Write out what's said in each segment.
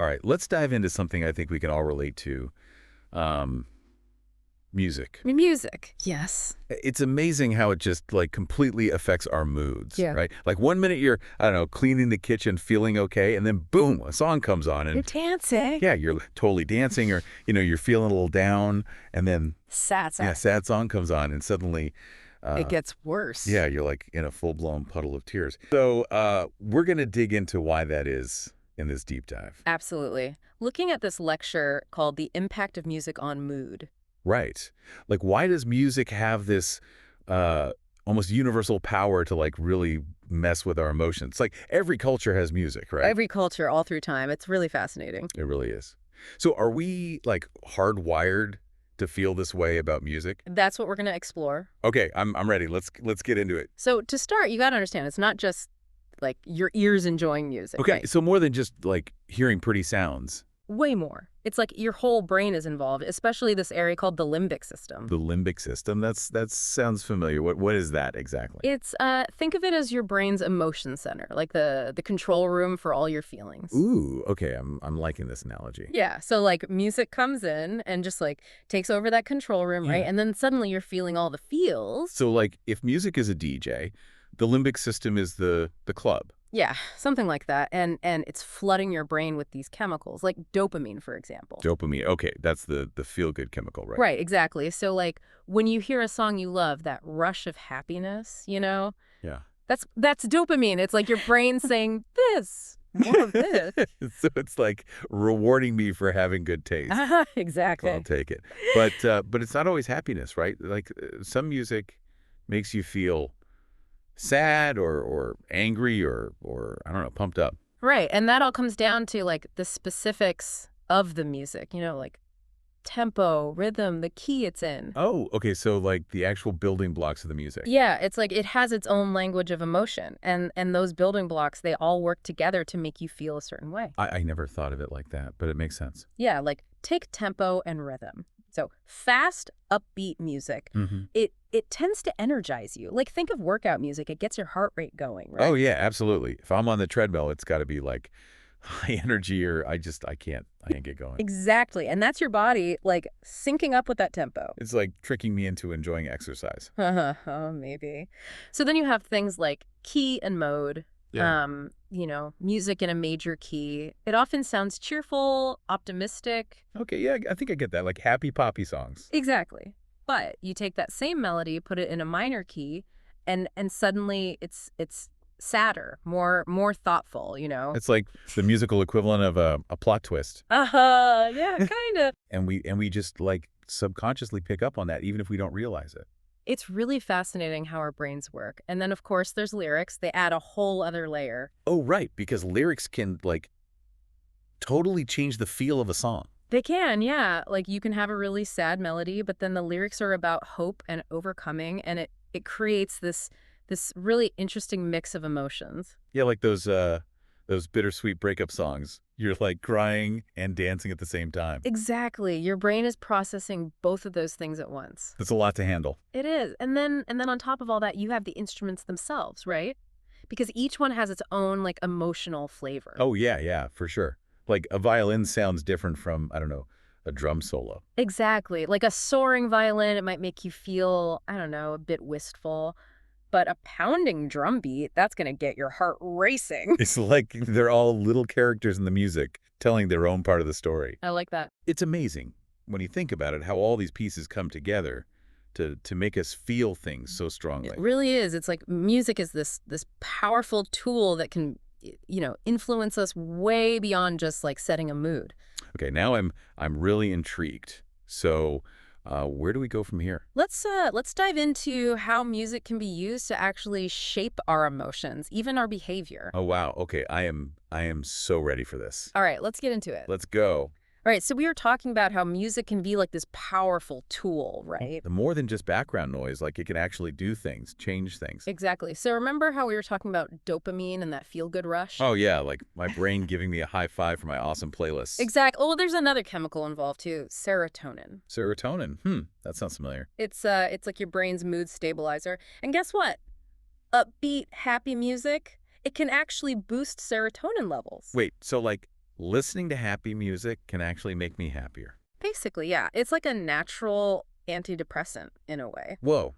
All right, let's dive into something I think we can all relate to. Um, music. Music. Yes. It's amazing how it just like completely affects our moods, Yeah. right? Like one minute you're, I don't know, cleaning the kitchen, feeling okay, and then boom, a song comes on You're and dancing. yeah, you're totally dancing or, you're feeling a little down and then Sad yeah, song. sad song comes on and suddenly It uh gets worse. yeah, you're like in a full-blown puddle of tears. So, we're going to dig into why that is in this deep dive. Absolutely. Looking at this lecture called The Impact of Music on Mood. Right. Like, why does music have this uh, almost universal power to, like, really mess with our emotions? Like, every culture has music, right? Every culture, all through time. It's really fascinating. It really is. So are we, like, hardwired to feel this way about music? That's what we're going to explore. Okay, I'm ready. Let's get into it. So to start, you got to understand, it's not just like your ears enjoying music, Okay, right? so more than just, like, hearing pretty sounds. Way more. It's like your whole brain is involved, especially this area called the limbic system. The limbic system, that sounds familiar. What is that exactly? It's think of it as your brain's emotion center, like the control room for all your feelings. Ooh, okay, I'm liking this analogy. Yeah, so like music comes in and just like takes over that control room, right? Yeah. And then suddenly you're feeling all the feels. So, like, if music is a DJ, the limbic system is the club. Yeah, something like that. And it's flooding your brain with these chemicals, like dopamine, for example. Dopamine. Okay, that's the feel-good chemical, right? Right, exactly. So like when you hear a song you love, that rush of happiness, Yeah. that's dopamine. It's like your brain saying, this, more of this. So it's like rewarding me for having good taste. Exactly. I'll take it. But it's not always happiness, right? Like some music makes you feel sad or angry or I don't know, pumped up. Right, and that all comes down to like the specifics of the music, like tempo, rhythm, the key it's in. Oh, okay. So like the actual building blocks of the music. Yeah, it's like it has its own language of emotion, and those building blocks, they all work together to make you feel a certain way. I never thought of it like that, but it makes sense. Yeah, like take tempo and rhythm. So fast, upbeat music, Mm-hmm. it tends to energize you. Like think of workout music, it gets your heart rate going, right? Oh yeah, absolutely. If I'm on the treadmill, it's got to be like high energy or I can't get going. Exactly, and that's your body like syncing up with that tempo. It's like tricking me into enjoying exercise. Oh, maybe. So then you have things like key and mode. Yeah. Music in a major key. It often sounds cheerful, optimistic. Okay, yeah, I think I get that. Like happy poppy songs. Exactly. But you take that same melody, put it in a minor key, and suddenly it's sadder, more thoughtful. It's like the musical equivalent of a plot twist. Yeah, kind of. And we just like subconsciously pick up on that even if we don't realize it. It's really fascinating how our brains work. And then, of course, there's lyrics. They add a whole other layer. Oh, right, because lyrics can like totally change the feel of a song. They can, yeah. Like you can have a really sad melody, but then the lyrics are about hope and overcoming, and it creates this really interesting mix of emotions. Yeah, like those bittersweet breakup songs. You're like crying and dancing at the same time. Exactly. Your brain is processing both of those things at once. That's a lot to handle. It is. And then on top of all that, you have the instruments themselves, right? Because each one has its own like emotional flavor. Oh yeah, for sure. Like a violin sounds different from, I don't know, a drum solo. Exactly. Like a soaring violin, it might make you feel, I don't know, a bit wistful. But a pounding drum beat, that's going to get your heart racing. It's like they're all little characters in the music telling their own part of the story. I like that. It's amazing when you think about it, how all these pieces come together to make us feel things so strongly. It really is. It's like music is this powerful tool that can, influence us way beyond just like setting a mood. Okay, now I'm really intrigued. So where do we go from here? Let's dive into how music can be used to actually shape our emotions, even our behavior. Oh wow. Okay, I am so ready for this. All right, let's get into it. Let's go. All right, so we were talking about how music can be like this powerful tool, right? The more than just background noise, like it can actually do things, change things. Exactly. So remember how we were talking about dopamine and that feel-good rush? Oh yeah, like my brain giving me a high five for my awesome playlist. Exactly. Oh, there's another chemical involved too, serotonin. Serotonin. That sounds familiar. It's like your brain's mood stabilizer. And guess what? Upbeat, happy music, it can actually boost serotonin levels. Wait, so like listening to happy music can actually make me happier. Basically, yeah. It's like a natural antidepressant in a way. Whoa,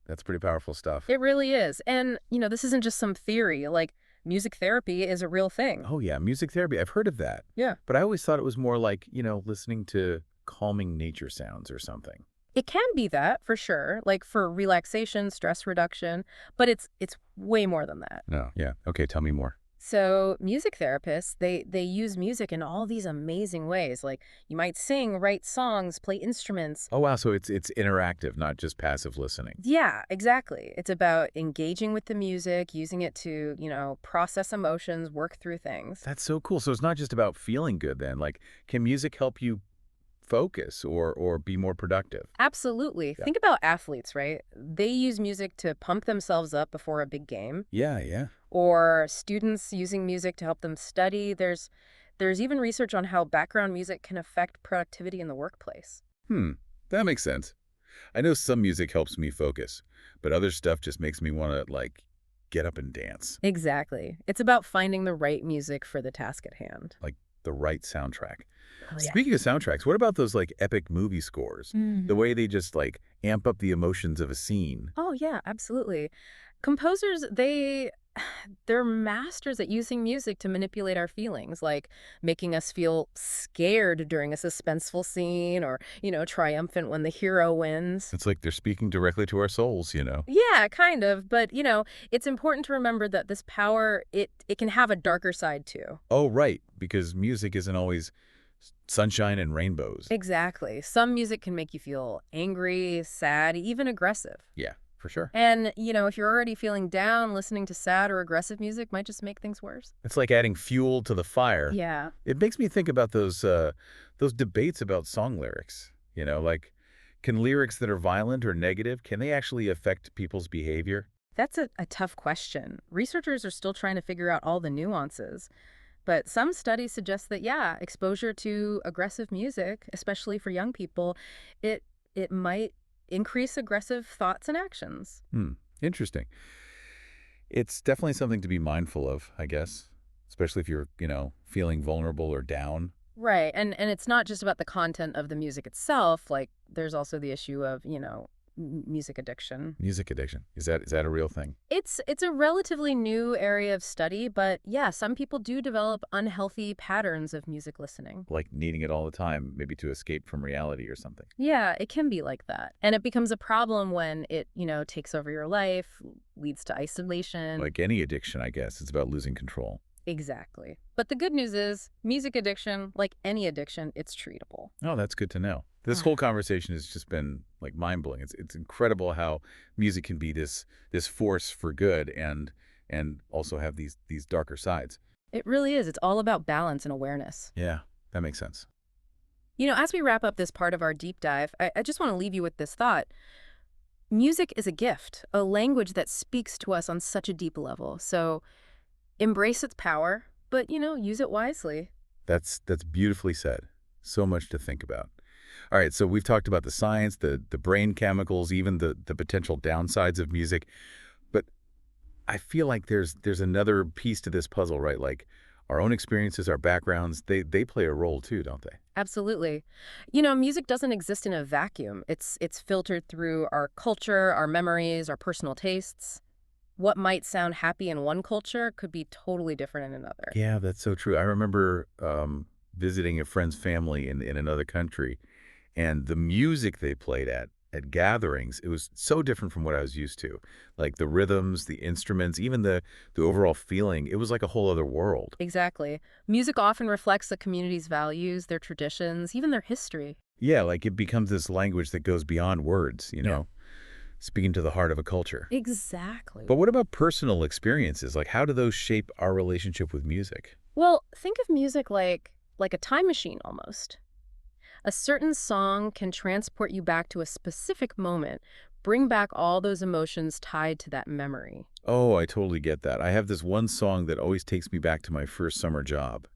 that's pretty powerful stuff. It really is. And, this isn't just some theory. Like, music therapy is a real thing. Oh, yeah, music therapy. I've heard of that. Yeah. But I always thought it was more like, listening to calming nature sounds or something. It can be that, for sure, like for relaxation, stress reduction, but it's way more than that. No. Yeah. Okay, tell me more. So music therapists, they use music in all these amazing ways. Like you might sing, write songs, play instruments. Oh, wow. So it's interactive, not just passive listening. Yeah, exactly. It's about engaging with the music, using it to, process emotions, work through things. That's so cool. So it's not just about feeling good then. Like, can music help you focus or be more productive? Absolutely. Yeah. Think about athletes, right? They use music to pump themselves up before a big game, Yeah, yeah. or students using music to help them study. There's even research on how background music can affect productivity in the workplace. Hmm. That makes sense. I know some music helps me focus, but other stuff just makes me want to, like, get up and dance. Exactly. It's about finding the right music for the task at hand. Like the right soundtrack. Oh, yeah. Speaking of soundtracks, what about those like epic movie scores? The way they just like amp up the emotions of a scene. Oh, yeah, absolutely. Composers, they're masters at using music to manipulate our feelings, like making us feel scared during a suspenseful scene or, triumphant when the hero wins. It's like they're speaking directly to our souls. Yeah, kind of, but it's important to remember that this power, it can have a darker side too. Oh, right, because music isn't always sunshine and rainbows. Exactly. Some music can make you feel angry, sad, even aggressive. Yeah, for sure. And, if you're already feeling down, listening to sad or aggressive music might just make things worse. It's like adding fuel to the fire. Yeah. It makes me think about those debates about song lyrics. Like, can lyrics that are violent or negative, can they actually affect people's behavior? That's a tough question. Researchers are still trying to figure out all the nuances. But some studies suggest that, yeah, exposure to aggressive music, especially for young people, it might increase aggressive thoughts and actions. Hmm. Interesting. It's definitely something to be mindful of, I guess, especially if you're, feeling vulnerable or down. Right. And it's not just about the content of the music itself. Like, there's also the issue of, music addiction. Music addiction. Is that a real thing? It's a relatively new area of study, but yeah, some people do develop unhealthy patterns of music listening. Like needing it all the time, maybe to escape from reality or something. Yeah, it can be like that. And it becomes a problem when it, takes over your life, leads to isolation. Like any addiction, I guess. It's about losing control. Exactly. But the good news is, music addiction, like any addiction, it's treatable. Oh, that's good to know. This Ah. whole conversation has just been like mind-blowing. It's incredible how music can be this force for good and also have these darker sides. It really is. It's all about balance and awareness. Yeah, that makes sense. As we wrap up this part of our deep dive, I just want to leave you with this thought. Music is a gift, a language that speaks to us on such a deep level. So embrace its power, but, use it wisely. That's beautifully said. So much to think about. All right, so we've talked about the science, the brain chemicals, even the potential downsides of music. But I feel like there's another piece to this puzzle, right? Like our own experiences, our backgrounds, they play a role too, don't they? Absolutely. Music doesn't exist in a vacuum. It's filtered through our culture, our memories, our personal tastes. What might sound happy in one culture could be totally different in another. Yeah, that's so true. I remember visiting a friend's family in another country, and the music they played at gatherings, it was so different from what I was used to. Like the rhythms, the instruments, even the overall feeling, it was like a whole other world. Exactly. Music often reflects the community's values, their traditions, even their history. Yeah, like it becomes this language that goes beyond words, Yeah. speaking to the heart of a culture. Exactly. But what about personal experiences? Like how do those shape our relationship with music? Well, think of music like a time machine almost. A certain song can transport you back to a specific moment, bring back all those emotions tied to that memory. Oh, I totally get that. I have this one song that always takes me back to my first summer job.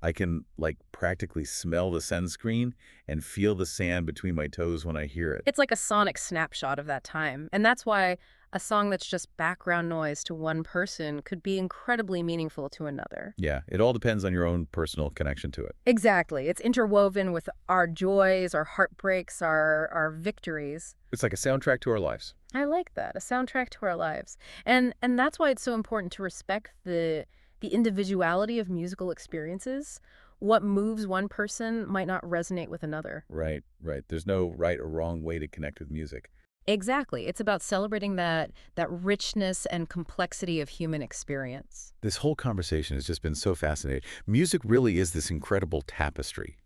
I can like practically smell the sunscreen and feel the sand between my toes when I hear it. It's like a sonic snapshot of that time. And that's why A song that's just background noise to one person could be incredibly meaningful to another. Yeah, it all depends on your own personal connection to it. Exactly. It's interwoven with our joys, our heartbreaks, our victories. It's like a soundtrack to our lives. I like that, a soundtrack to our lives. And that's why it's so important to respect the individuality of musical experiences. What moves one person might not resonate with another. Right, right. There's no right or wrong way to connect with music. Exactly. It's about celebrating that richness and complexity of human experience. This whole conversation has just been so fascinating. Music really is this incredible tapestry,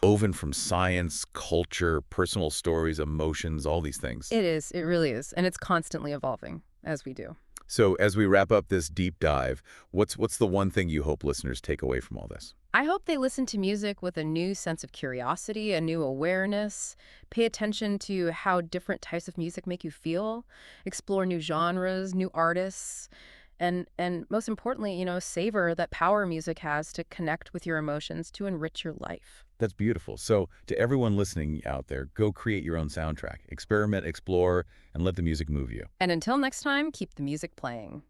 woven from science, culture, personal stories, emotions, all these things. It is, it really is, and it's constantly evolving as we do. So as we wrap up this deep dive, what's the one thing you hope listeners take away from all this? I hope they listen to music with a new sense of curiosity, a new awareness, pay attention to how different types of music make you feel, explore new genres, new artists, and most importantly, savor that power music has to connect with your emotions to enrich your life. That's beautiful. So to everyone listening out there, go create your own soundtrack. Experiment, explore, and let the music move you. And until next time, keep the music playing.